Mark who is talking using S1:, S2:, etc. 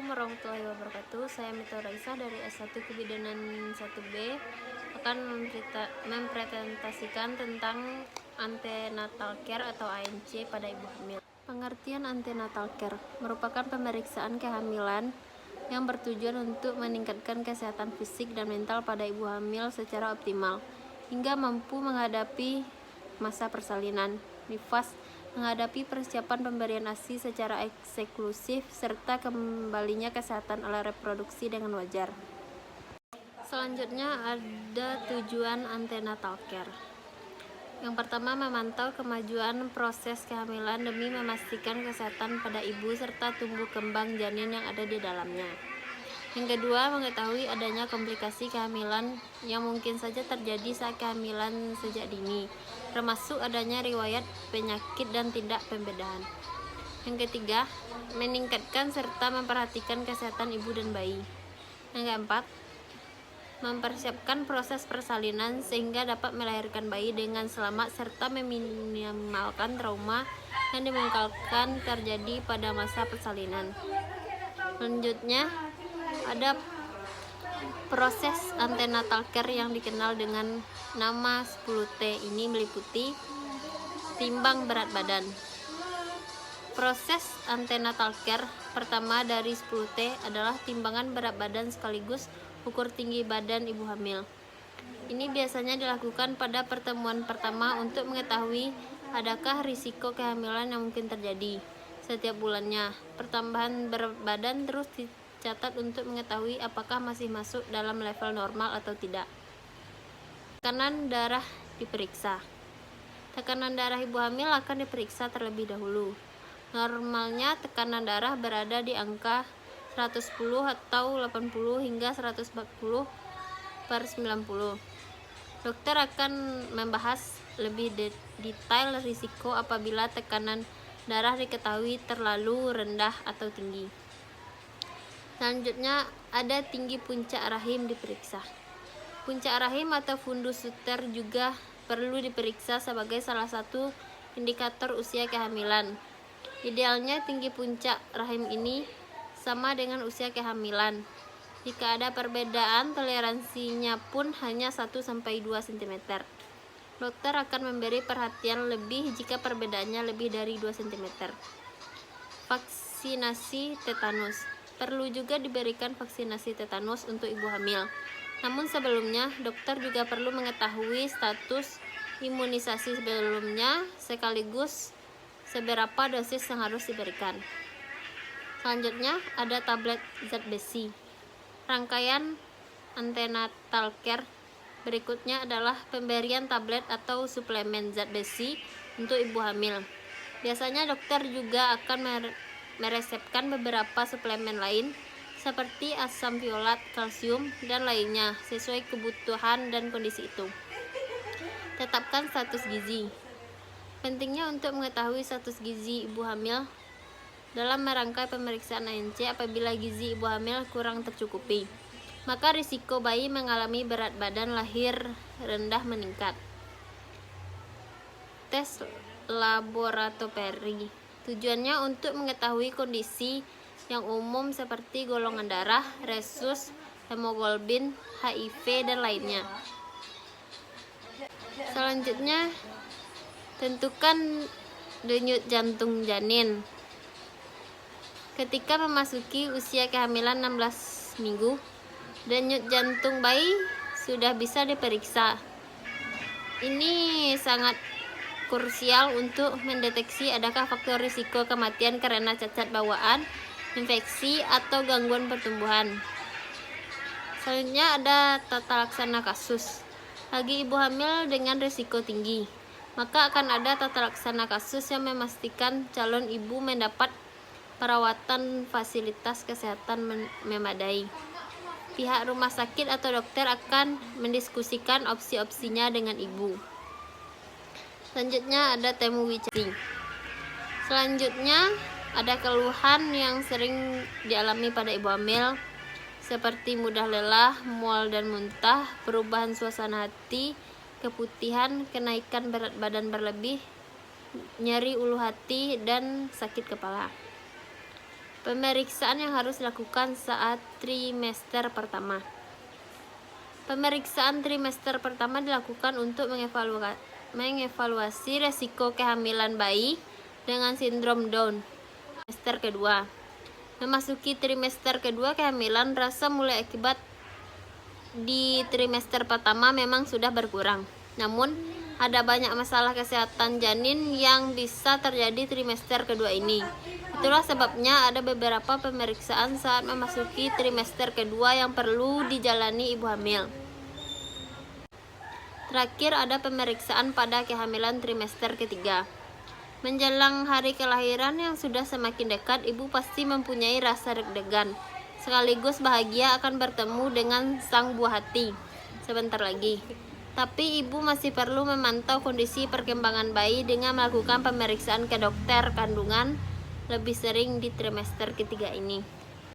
S1: Assalamualaikum warahmatullahi wabarakatuh. Saya Mita Raisa dari S1 Kebidanan 1B akan mempresentasikan tentang antenatal care atau ANC pada ibu hamil. Pengertian antenatal care merupakan pemeriksaan kehamilan yang bertujuan untuk meningkatkan kesehatan fisik dan mental pada ibu hamil secara optimal hingga mampu menghadapi masa persalinan, nifas, menghadapi persiapan pemberian ASI secara eksklusif, serta kembalinya kesehatan alat reproduksi dengan wajar. Selanjutnya ada tujuan antenatal care. Yang pertama, memantau kemajuan proses kehamilan demi memastikan kesehatan pada ibu serta tumbuh kembang janin yang ada di dalamnya. Yang kedua, mengetahui adanya komplikasi kehamilan yang mungkin saja terjadi saat kehamilan sejak dini, termasuk adanya riwayat penyakit dan tidak pembedaan. Yang ketiga, meningkatkan serta memperhatikan kesehatan ibu dan bayi. Yang keempat, mempersiapkan proses persalinan sehingga dapat melahirkan bayi dengan selamat serta meminimalkan trauma yang dimungkinkan terjadi pada masa persalinan. Selanjutnya, ada proses antenatal care yang dikenal dengan nama 10T. Ini meliputi timbang berat badan. Proses antenatal care pertama dari 10T adalah timbangan berat badan sekaligus ukur tinggi badan ibu hamil. Ini biasanya dilakukan pada pertemuan pertama untuk mengetahui adakah risiko kehamilan yang mungkin terjadi. Setiap bulannya, pertambahan berat badan terus dicatat untuk mengetahui apakah masih masuk dalam level normal atau tidak. Tekanan darah diperiksa. Tekanan darah ibu hamil akan diperiksa terlebih dahulu. Normalnya tekanan darah berada di angka 110 atau 80 hingga 140 per 90. Dokter akan membahas lebih detail risiko apabila tekanan darah diketahui terlalu rendah atau tinggi. Selanjutnya ada tinggi puncak rahim diperiksa. Puncak rahim atau fundus uter juga perlu diperiksa sebagai salah satu indikator usia kehamilan. Idealnya tinggi puncak rahim ini sama dengan usia kehamilan. Jika ada perbedaan, toleransinya pun hanya 1-2 cm. Dokter akan memberi perhatian lebih jika perbedaannya lebih dari 2 cm. Vaksinasi tetanus. Perlu juga diberikan vaksinasi tetanus untuk ibu hamil. Namun sebelumnya, dokter juga perlu mengetahui status imunisasi sebelumnya sekaligus seberapa dosis yang harus diberikan. Selanjutnya ada tablet zat besi. Rangkaian antenatal care berikutnya adalah pemberian tablet atau suplemen zat besi untuk ibu hamil. Biasanya dokter juga akan meresepkan beberapa suplemen lain seperti asam fiolat, kalsium, dan lainnya sesuai kebutuhan dan kondisi itu. Tetapkan status gizi. Pentingnya untuk mengetahui status gizi ibu hamil dalam merangkai pemeriksaan ANC. Apabila gizi ibu hamil kurang tercukupi, maka risiko bayi mengalami berat badan lahir rendah meningkat. Tes laboratori. Tujuannya untuk mengetahui kondisi yang umum seperti golongan darah, resus, hemoglobin, HIV, dan lainnya. Selanjutnya, tentukan denyut jantung janin. Ketika memasuki usia kehamilan 16 minggu, denyut jantung bayi sudah bisa diperiksa. Ini sangat krusial untuk mendeteksi adakah faktor risiko kematian karena cacat bawaan, infeksi, atau gangguan pertumbuhan. Selanjutnya ada tata laksana kasus. Bagi ibu hamil dengan risiko tinggi, maka akan ada tata laksana kasus yang memastikan calon ibu mendapat perawatan fasilitas kesehatan memadai. Pihak rumah sakit atau dokter akan mendiskusikan opsi-opsinya dengan ibu. Selanjutnya ada temu wicara. Selanjutnya ada keluhan yang sering dialami pada ibu hamil seperti mudah lelah, mual dan muntah, perubahan suasana hati, keputihan, kenaikan berat badan berlebih, nyeri ulu hati, dan sakit kepala. Pemeriksaan yang harus dilakukan saat trimester pertama. Pemeriksaan trimester pertama dilakukan untuk mengevaluasi resiko kehamilan bayi dengan sindrom Down. Trimester kedua. Memasuki trimester kedua kehamilan, rasa mulai akibat di trimester pertama memang sudah berkurang. Namun, ada banyak masalah kesehatan janin yang bisa terjadi trimester kedua ini. Itulah sebabnya ada beberapa pemeriksaan saat memasuki trimester kedua yang perlu dijalani ibu hamil. Terakhir ada pemeriksaan pada kehamilan trimester ketiga. Menjelang hari kelahiran yang sudah semakin dekat, ibu pasti mempunyai rasa deg-degan, sekaligus bahagia akan bertemu dengan sang buah hati sebentar lagi. Tapi ibu masih perlu memantau kondisi perkembangan bayi dengan melakukan pemeriksaan ke dokter kandungan lebih sering di trimester ketiga ini.